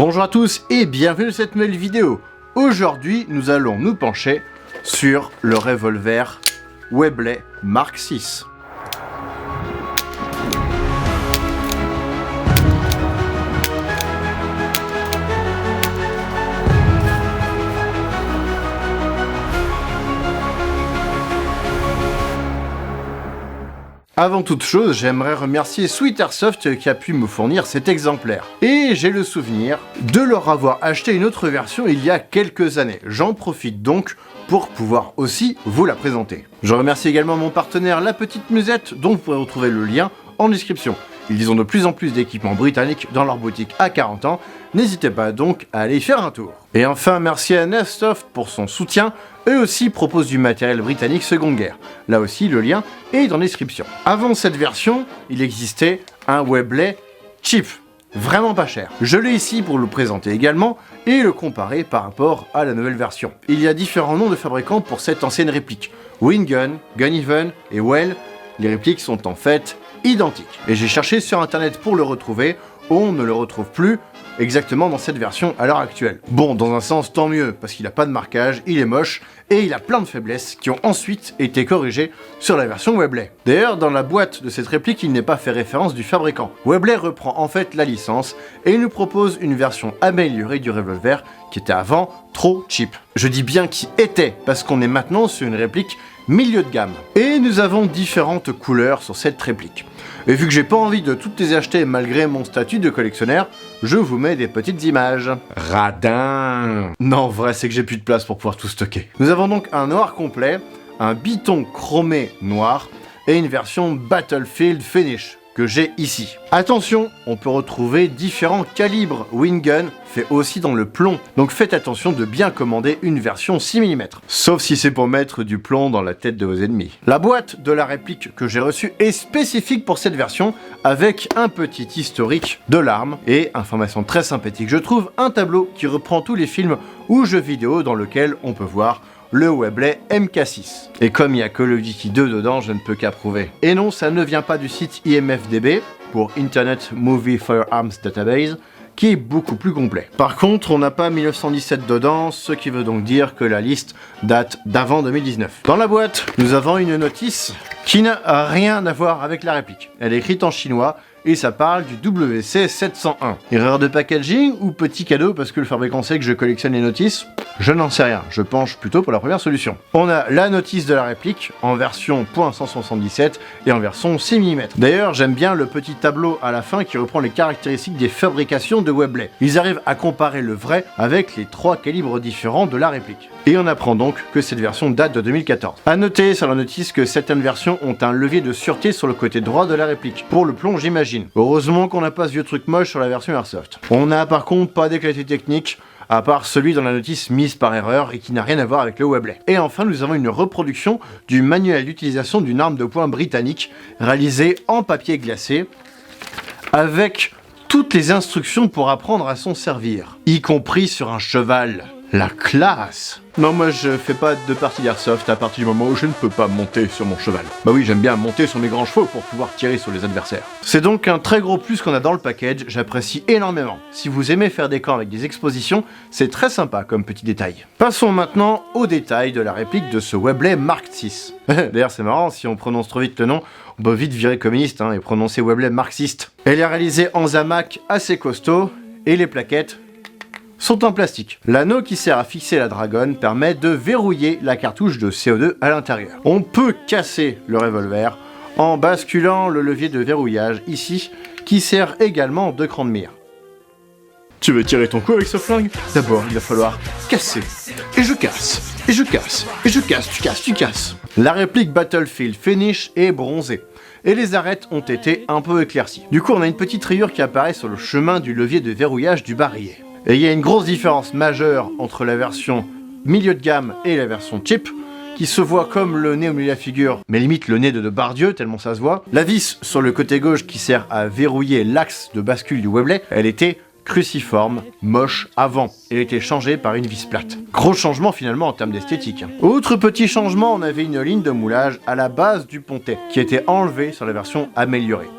Bonjour à tous et bienvenue dans cette nouvelle vidéo. Aujourd'hui, nous allons nous pencher sur le revolver Webley Mark VI. Avant toute chose, j'aimerais remercier Sweet Airsoft qui a pu me fournir cet exemplaire. Et j'ai le souvenir de leur avoir acheté une autre version il y a quelques années. J'en profite donc pour pouvoir aussi vous la présenter. Je remercie également mon partenaire La Petite Musette, dont vous pourrez retrouver le lien en description. Ils ont de plus en plus d'équipements britanniques dans leur boutique à 40 ans, n'hésitez pas donc à aller y faire un tour. Et enfin, merci à Nestoft pour son soutien, eux aussi proposent du matériel britannique seconde guerre. Là aussi, le lien est dans la description. Avant cette version, il existait un Webley cheap, vraiment pas cher. Je l'ai ici pour le présenter également et le comparer par rapport à la nouvelle version. Il y a différents noms de fabricants pour cette ancienne réplique. Wingun, Guneven et Well, les répliques sont en fait identiques. Et j'ai cherché sur internet pour le retrouver, on ne le retrouve plus exactement dans cette version à l'heure actuelle. Bon, dans un sens, tant mieux, parce qu'il n'a pas de marquage, il est moche, et il a plein de faiblesses qui ont ensuite été corrigées sur la version Webley. D'ailleurs, dans la boîte de cette réplique, il n'est pas fait référence du fabricant. Webley reprend en fait la licence, et il nous propose une version améliorée du revolver qui était avant trop cheap. Je dis bien qui était, parce qu'on est maintenant sur une réplique milieu de gamme. Et nous avons différentes couleurs sur cette réplique. Et vu que j'ai pas envie de toutes les acheter malgré mon statut de collectionneur, je vous mets des petites images. Radin. Non, en vrai, c'est que j'ai plus de place pour pouvoir tout stocker. Nous avons donc un noir complet, un biton chromé noir et une version Battlefield Finish que j'ai ici. Attention, on peut retrouver différents calibres. Wingun fait aussi dans le plomb, donc faites attention de bien commander une version 6 mm. Sauf si c'est pour mettre du plomb dans la tête de vos ennemis. La boîte de la réplique que j'ai reçue est spécifique pour cette version, avec un petit historique de l'arme et, information très sympathique je trouve, un tableau qui reprend tous les films ou jeux vidéo dans lesquels on peut voir le Webley MK6. Et comme il y a Call of Duty 2 dedans, je ne peux qu'approuver. Et non, ça ne vient pas du site IMFDB, pour Internet Movie Firearms Database, qui est beaucoup plus complet. Par contre, on n'a pas 1917 dedans, ce qui veut donc dire que la liste date d'avant 2019. Dans la boîte, nous avons une notice qui n'a rien à voir avec la réplique. Elle est écrite en chinois, et ça parle du WC701. Erreur de packaging ou petit cadeau parce que le fabricant sait que je collectionne les notices? Je n'en sais rien, je penche plutôt pour la première solution. On a la notice de la réplique en version .177 et en version 6 mm. D'ailleurs, j'aime bien le petit tableau à la fin qui reprend les caractéristiques des fabrications de Webley. Ils arrivent à comparer le vrai avec les 3 calibres différents de la réplique. Et on apprend donc que cette version date de 2014. A noter sur la notice que certaines versions ont un levier de sûreté sur le côté droit de la réplique, pour le plomb j'imagine. Heureusement qu'on n'a pas ce vieux truc moche sur la version Airsoft. On n'a par contre pas des qualités techniques, à part celui dans la notice mise par erreur et qui n'a rien à voir avec le Webley. Et enfin, nous avons une reproduction du manuel d'utilisation d'une arme de poing britannique réalisée en papier glacé avec toutes les instructions pour apprendre à s'en servir, y compris sur un cheval. La classe! Non, moi je fais pas de partie d'airsoft à partir du moment où je ne peux pas monter sur mon cheval. Bah oui, j'aime bien monter sur mes grands chevaux pour pouvoir tirer sur les adversaires. C'est donc un très gros plus qu'on a dans le package, j'apprécie énormément. Si vous aimez faire des camps avec des expositions, c'est très sympa comme petit détail. Passons maintenant aux détails de la réplique de ce Webley Mark VI. D'ailleurs c'est marrant, si on prononce trop vite le nom, on peut vite virer communiste et prononcer Webley marxiste. Elle est réalisée en Zamac assez costaud, et les plaquettes sont en plastique. L'anneau qui sert à fixer la dragonne permet de verrouiller la cartouche de CO2 à l'intérieur. On peut casser le revolver en basculant le levier de verrouillage ici, qui sert également de cran de mire. Tu veux tirer ton coup avec ce flingue? D'abord, il va falloir casser. Et je casse, et je casse, et je casse, tu casses, tu casses. La réplique Battlefield Finish est bronzée, et les arêtes ont été un peu éclaircies. Du coup, on a une petite rayure qui apparaît sur le chemin du levier de verrouillage du barillet. Et il y a une grosse différence majeure entre la version milieu de gamme et la version cheap, qui se voit comme le nez au milieu de la figure, mais limite le nez de Depardieu, tellement ça se voit. La vis sur le côté gauche qui sert à verrouiller l'axe de bascule du Webley, elle était cruciforme, moche avant. Elle était changée par une vis plate. Gros changement finalement en termes d'esthétique. Autre petit changement, on avait une ligne de moulage à la base du pontet, qui était enlevée sur la version améliorée.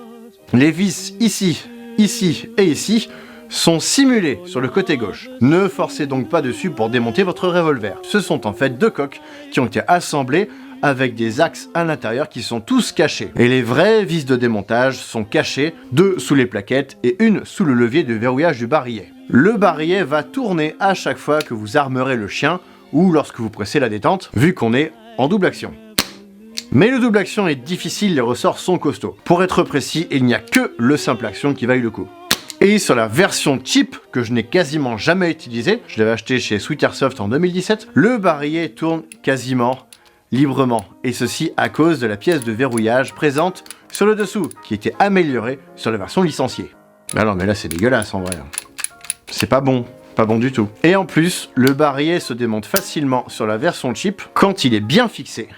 Les vis ici, ici et ici sont simulés sur le côté gauche. Ne forcez donc pas dessus pour démonter votre revolver. Ce sont en fait 2 coques qui ont été assemblées avec des axes à l'intérieur qui sont tous cachés. Et les vraies vis de démontage sont cachées, 2 sous les plaquettes et 1 sous le levier de verrouillage du barillet. Le barillet va tourner à chaque fois que vous armerez le chien ou lorsque vous pressez la détente, vu qu'on est en double action. Mais le double action est difficile, les ressorts sont costauds. Pour être précis, il n'y a que le simple action qui vaille le coup. Et sur la version cheap, que je n'ai quasiment jamais utilisée, je l'avais acheté chez Sweet Airsoft en 2017, le barillet tourne quasiment librement, et ceci à cause de la pièce de verrouillage présente sur le dessous, qui était améliorée sur la version licenciée. Ah non mais là c'est dégueulasse en vrai. C'est pas bon du tout. Et en plus, le barillet se démonte facilement sur la version cheap quand il est bien fixé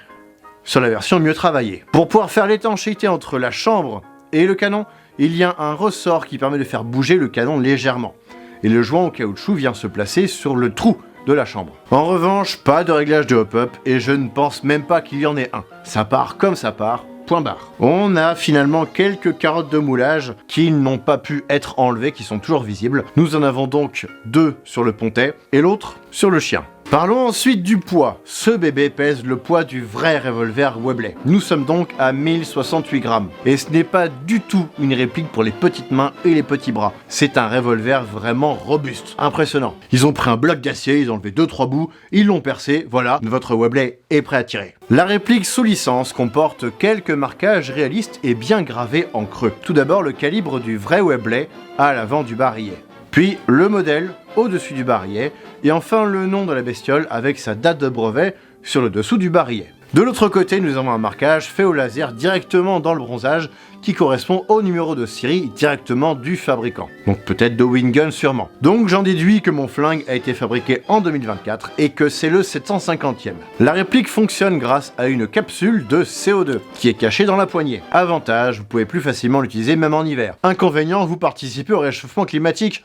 sur la version mieux travaillée. Pour pouvoir faire l'étanchéité entre la chambre et le canon, il y a un ressort qui permet de faire bouger le canon légèrement. Et le joint en caoutchouc vient se placer sur le trou de la chambre. En revanche, pas de réglage de hop-up et je ne pense même pas qu'il y en ait un. Ça part comme ça part, point barre. On a finalement quelques carottes de moulage qui n'ont pas pu être enlevées, qui sont toujours visibles. Nous en avons donc 2 sur le pontet et l'autre sur le chien. Parlons ensuite du poids. Ce bébé pèse le poids du vrai revolver Webley. Nous sommes donc à 1068 grammes. Et ce n'est pas du tout une réplique pour les petites mains et les petits bras. C'est un revolver vraiment robuste. Impressionnant. Ils ont pris un bloc d'acier, ils ont enlevé 2-3 bouts, ils l'ont percé, voilà, votre Webley est prêt à tirer. La réplique sous licence comporte quelques marquages réalistes et bien gravés en creux. Tout d'abord le calibre du vrai Webley à l'avant du barillet. Puis le modèle au-dessus du barillet, et enfin le nom de la bestiole avec sa date de brevet sur le dessous du barillet. De l'autre côté, nous avons un marquage fait au laser directement dans le bronzage qui correspond au numéro de série directement du fabricant. Donc peut-être de Wingun sûrement. Donc j'en déduis que mon flingue a été fabriqué en 2024 et que c'est le 750e. La réplique fonctionne grâce à une capsule de CO2 qui est cachée dans la poignée. Avantage, vous pouvez plus facilement l'utiliser même en hiver. Inconvénient, vous participez au réchauffement climatique.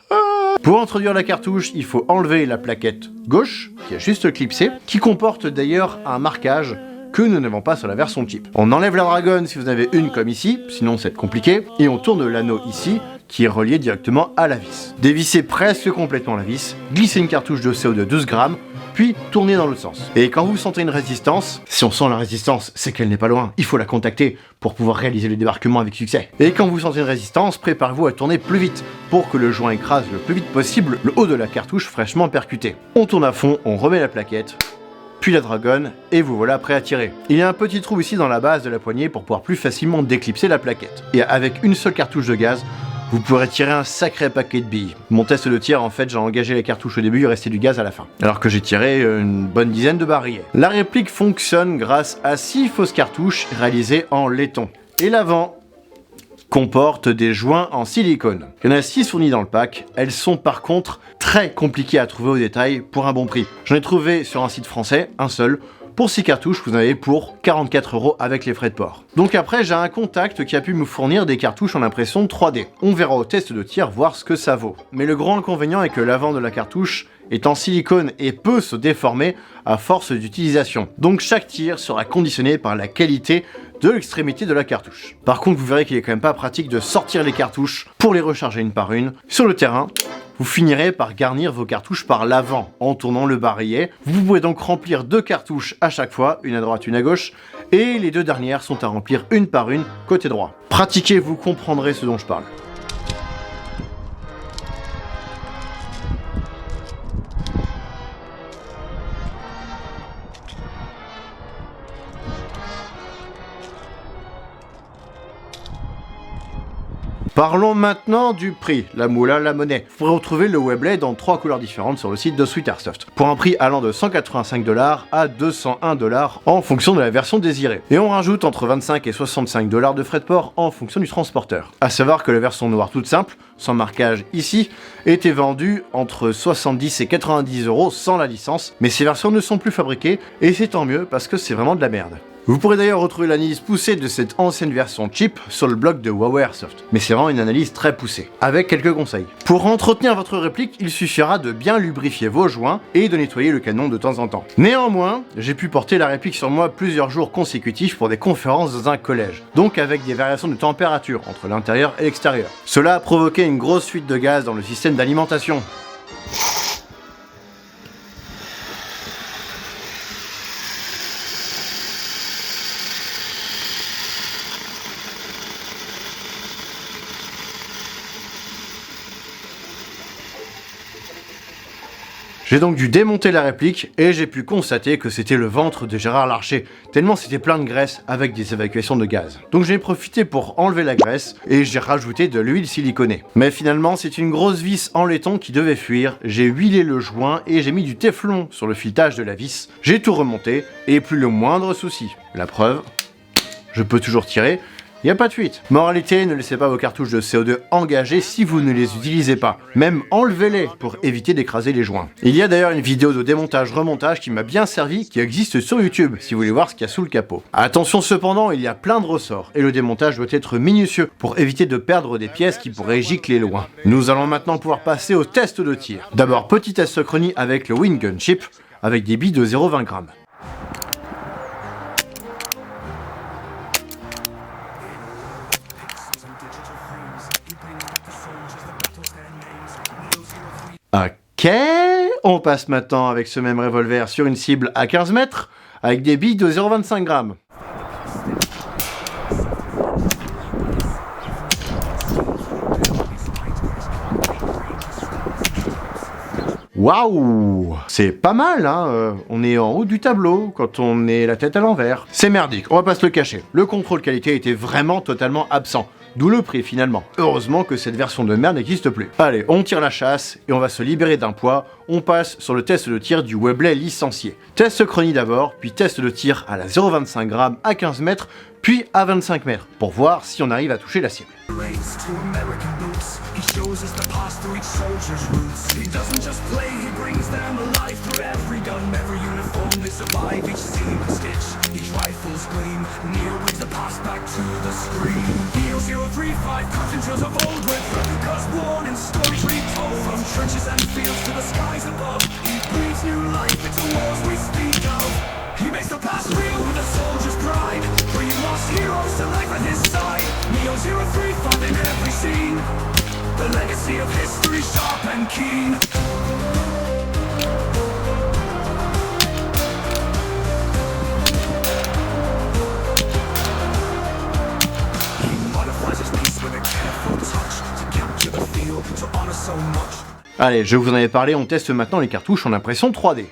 Pour introduire la cartouche, il faut enlever la plaquette gauche, qui est juste clipsée, qui comporte d'ailleurs un marquage que nous n'avons pas sur la version type. On enlève la dragonne si vous en avez une comme ici, sinon c'est compliqué, et on tourne l'anneau ici, qui est relié directement à la vis. Dévisser presque complètement la vis, glisser une cartouche de CO2 12 grammes, puis tourner dans l'autre sens. Et quand vous sentez une résistance, si on sent la résistance, c'est qu'elle n'est pas loin, il faut la contacter pour pouvoir réaliser le débarquement avec succès. Et quand vous sentez une résistance, préparez-vous à tourner plus vite pour que le joint écrase le plus vite possible le haut de la cartouche fraîchement percutée. On tourne à fond, on remet la plaquette, puis la dragonne, et vous voilà prêt à tirer. Il y a un petit trou ici dans la base de la poignée pour pouvoir plus facilement déclipser la plaquette. Et avec une seule cartouche de gaz, vous pourrez tirer un sacré paquet de billes. Mon test de tir, en fait, j'ai engagé les cartouches au début, il restait du gaz à la fin. Alors que j'ai tiré une bonne dizaine de barillets. La réplique fonctionne grâce à 6 fausses cartouches réalisées en laiton. Et l'avant comporte des joints en silicone. Il y en a 6 fournis dans le pack, elles sont par contre très compliquées à trouver au détail pour un bon prix. J'en ai trouvé sur un site français, un seul. Pour 6 cartouches, vous en avez pour 44 € avec les frais de port. Donc après, j'ai un contact qui a pu me fournir des cartouches en impression 3D. On verra au test de tir voir ce que ça vaut. Mais le grand inconvénient est que l'avant de la cartouche est en silicone et peut se déformer à force d'utilisation. Donc chaque tir sera conditionné par la qualité de l'extrémité de la cartouche. Par contre, vous verrez qu'il est quand même pas pratique de sortir les cartouches pour les recharger une par une. Sur le terrain, vous finirez par garnir vos cartouches par l'avant en tournant le barillet. Vous pouvez donc remplir 2 cartouches à chaque fois, une à droite, une à gauche, et les 2 dernières sont à remplir une par une côté droit. Pratiquez, vous comprendrez ce dont je parle. Parlons maintenant du prix, la moule à la monnaie. Vous pourrez retrouver le Webley dans 3 couleurs différentes sur le site de Sweet Airsoft, pour un prix allant de 185 $ à 201 $ en fonction de la version désirée. Et on rajoute entre 25 et 65 $ de frais de port en fonction du transporteur. A savoir que la version noire toute simple, sans marquage ici, était vendue entre 70 et 90 € sans la licence, mais ces versions ne sont plus fabriquées, et c'est tant mieux parce que c'est vraiment de la merde. Vous pourrez d'ailleurs retrouver l'analyse poussée de cette ancienne version cheap sur le blog de Huawei Airsoft. Mais c'est vraiment une analyse très poussée, avec quelques conseils. Pour entretenir votre réplique, il suffira de bien lubrifier vos joints et de nettoyer le canon de temps en temps. Néanmoins, j'ai pu porter la réplique sur moi plusieurs jours consécutifs pour des conférences dans un collège, donc avec des variations de température entre l'intérieur et l'extérieur. Cela a provoqué une grosse fuite de gaz dans le système d'alimentation. J'ai donc dû démonter la réplique et j'ai pu constater que c'était le ventre de Gérard Larcher, tellement c'était plein de graisse avec des évacuations de gaz. Donc j'ai profité pour enlever la graisse et j'ai rajouté de l'huile siliconée. Mais finalement c'est une grosse vis en laiton qui devait fuir, j'ai huilé le joint et j'ai mis du téflon sur le filetage de la vis. J'ai tout remonté et plus le moindre souci. La preuve, je peux toujours tirer. Y a pas de fuite. Moralité, ne laissez pas vos cartouches de CO2 engagées si vous ne les utilisez pas. Même enlevez-les pour éviter d'écraser les joints. Il y a d'ailleurs une vidéo de démontage-remontage qui m'a bien servi, qui existe sur YouTube, si vous voulez voir ce qu'il y a sous le capot. Attention cependant, il y a plein de ressorts, et le démontage doit être minutieux pour éviter de perdre des pièces qui pourraient gicler loin. Nous allons maintenant pouvoir passer au test de tir. D'abord, petit test Sochrony avec le Winggun Chip, avec des billes de 0,20 g. Ok, on passe maintenant avec ce même revolver sur une cible à 15 mètres, avec des billes de 0,25 g. Waouh, c'est pas mal, hein. On est en haut du tableau quand on est la tête à l'envers. C'est merdique, on va pas se le cacher. Le contrôle qualité était vraiment totalement absent. D'où le prix finalement. Heureusement que cette version de merde n'existe plus. Allez, on tire la chasse et on va se libérer d'un poids. On passe sur le test de tir du Webley licencié. Test Sochrony d'abord, puis test de tir à la 0,25 g à 15 mètres, puis à 25 mètres, pour voir si on arrive à toucher la cible. He makes the past real with a soldier's pride. Bringing lost heroes to life at his side. Neo 035 in every scene. The legacy of history sharp and keen. He modifies his piece with a careful touch to capture the feel, to honor so much. Allez, je vous en avais parlé, on teste maintenant les cartouches en impression 3D.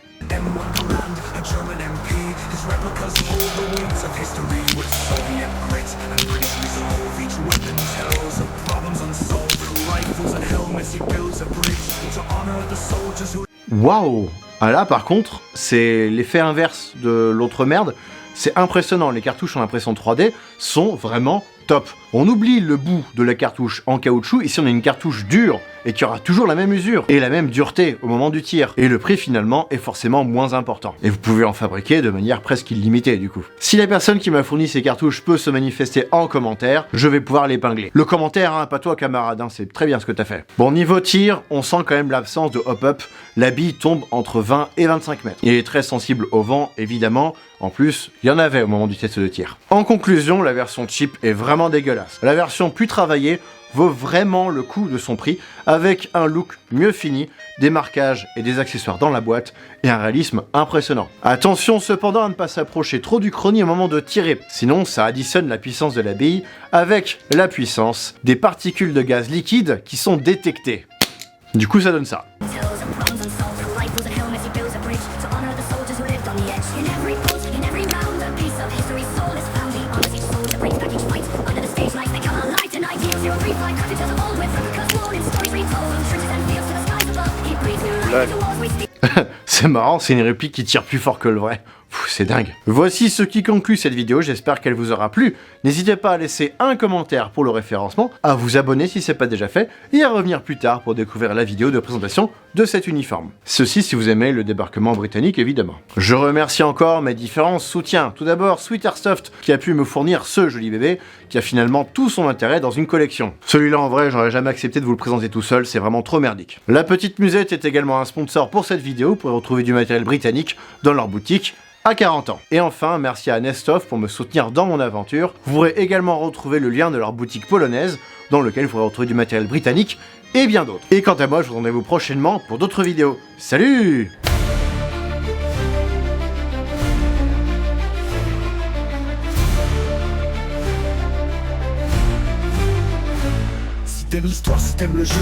Waouh! Ah là par contre, c'est l'effet inverse de l'autre merde. C'est impressionnant, les cartouches en impression 3D sont vraiment top. On oublie le bout de la cartouche en caoutchouc, ici on a une cartouche dure et qui aura toujours la même usure et la même dureté au moment du tir. Et le prix finalement est forcément moins important. Et vous pouvez en fabriquer de manière presque illimitée du coup. Si la personne qui m'a fourni ces cartouches peut se manifester en commentaire, je vais pouvoir l'épingler. Le commentaire, hein, pas toi camarade, hein, c'est très bien ce que t'as fait. Bon, niveau tir, on sent quand même l'absence de hop-up. La bille tombe entre 20 et 25 mètres. Il est très sensible au vent, évidemment. En plus, il y en avait au moment du test de tir. En conclusion, la version cheap est vraiment dégueulasse. La version plus travaillée vaut vraiment le coup de son prix, avec un look mieux fini, des marquages et des accessoires dans la boîte, et un réalisme impressionnant. Attention cependant à ne pas s'approcher trop du chrony au moment de tirer, sinon ça additionne la puissance de la bille avec la puissance des particules de gaz liquide qui sont détectées. Du coup ça donne ça. C'est marrant, c'est une réplique qui tire plus fort que le vrai. C'est dingue. Voici ce qui conclut cette vidéo, j'espère qu'elle vous aura plu. N'hésitez pas à laisser un commentaire pour le référencement, à vous abonner si c'est pas déjà fait, et à revenir plus tard pour découvrir la vidéo de présentation de cet uniforme. Ceci si vous aimez le débarquement britannique évidemment. Je remercie encore mes différents soutiens. Tout d'abord Sweet Airsoft qui a pu me fournir ce joli bébé, qui a finalement tout son intérêt dans une collection. Celui-là en vrai j'aurais jamais accepté de vous le présenter tout seul, c'est vraiment trop merdique. La Petite Musette est également un sponsor pour cette vidéo, vous pourrez retrouver du matériel britannique dans leur boutique à 40 ans. Et enfin, merci à Nestov pour me soutenir dans mon aventure. Vous pourrez également retrouver le lien de leur boutique polonaise, dans lequel vous pourrez retrouver du matériel britannique et bien d'autres. Et quant à moi, je vous donne rendez-vous prochainement pour d'autres vidéos. Salut! Si t'aimes l'histoire, si t'aimes le jeu,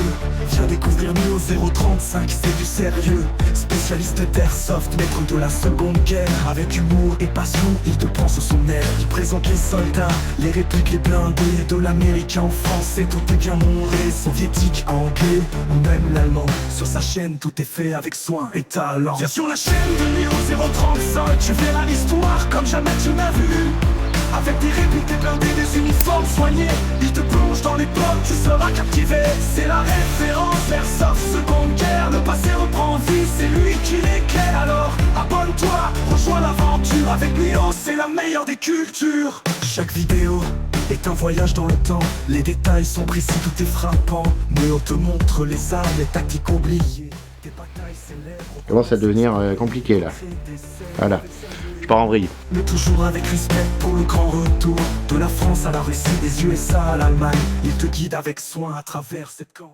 viens découvrir Neo 035, c'est du sérieux. Spécialiste d'airsoft, maître de la seconde guerre. Avec humour et passion, il te prend sous son aile. Il présente les soldats, les répliques, les blindés. De l'américain en français, tout est bien montré. Soviétique, anglais ou même l'allemand. Sur sa chaîne, tout est fait avec soin et talent. Viens sur la chaîne de Neo 035, tu verras l'histoire comme jamais tu n'as vu. Avec des répliques, des blindés, des uniformes soignés. Il te plonge dans l'époque, tu seras captivé. C'est la référence, Airsoft, seconde guerre. Le passé reprend vie, c'est lui qui l'éclaire. Alors abonne-toi, rejoins l'aventure. Avec Neo, c'est la meilleure des cultures. Chaque vidéo est un voyage dans le temps. Les détails sont précis, tout est frappant. Neo te montre les armes, les tactiques oubliées. Des batailles célèbres. Commence à devenir compliqué là. Voilà. Je pars en vrille. Mais toujours avec respect pour le grand retour. De la France à la Russie, des USA à l'Allemagne. Il te guide avec soin à travers cette campagne.